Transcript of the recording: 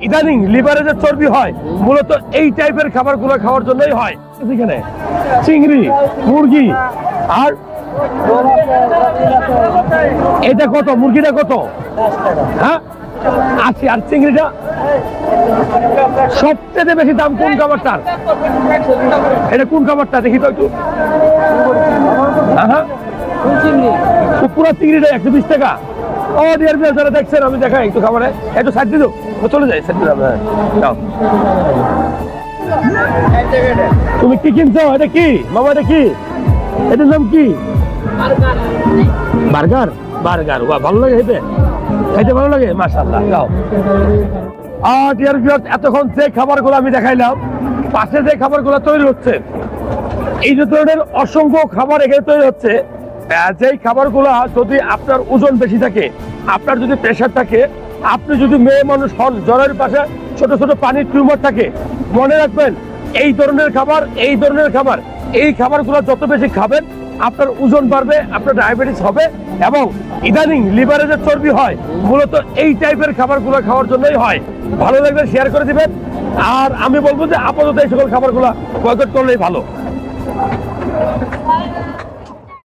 ইদানিং লিভারে যে চর্বি হয় মূলত এই টাইপের খাবারগুলো খাওয়ার জন্যই হয়। এখানে চিংড়ি, মুরগি, আর এটা কত? মুরগিটা কত? হ্যাঁ 80। আর চিংড়িটা? সবচেয়ে বেশি দাম কোন খাবারটার? এটা কোন খাবারটা দেখি তো একটু। হ্যাঁ পুরো চিংড়িটা 120 টাকা। ও ডিয়ার ভিউয়ার্স, যারা দেখছেন আমি দেখাই একটু খাবারে, একটু সাইড দিয়ে দাও, চলে যাই সাইড দিয়ে দাও। তুমি কি কিনছো? এটা কি মামা? এটা কি? এটার নাম কি? বার্গার। বার্গার ভালো লাগে খেতে? খাইতে ভালো লাগে? মাশাআল্লাহ। যাও। ডিয়ার ভিউয়ার্স, এতক্ষণ যে খাবারগুলো আমি দেখাইলাম, পাশে যে খাবারগুলো তৈরি হচ্ছে, এই যে ধরনের অসংখ্য খাবার এখানে তৈরি হচ্ছে, যেই খাবারগুলো যদি আপনার ওজন বেশি থাকে, আপনার যদি প্রেশার থাকে, আপনি যদি মেয়ে মানুষ হন, জ্বরের পাশে ছোট ছোট পানির টিউমার থাকে, মনে রাখবেন এই ধরনের খাবার এই খাবারগুলো যত বেশি খাবেন আপনার ওজন বাড়বে, আপনার ডায়াবেটিস হবে। এবং ইদানিং লিভারে যে চর্বি হয় মূলত এই টাইপের খাবারগুলো খাওয়ার জন্যই হয়। ভালো লাগলে শেয়ার করে দিবেন। আর আমি বলবো যে আপাতত এই সকল খাবারগুলো বয়কট করলেই ভালো।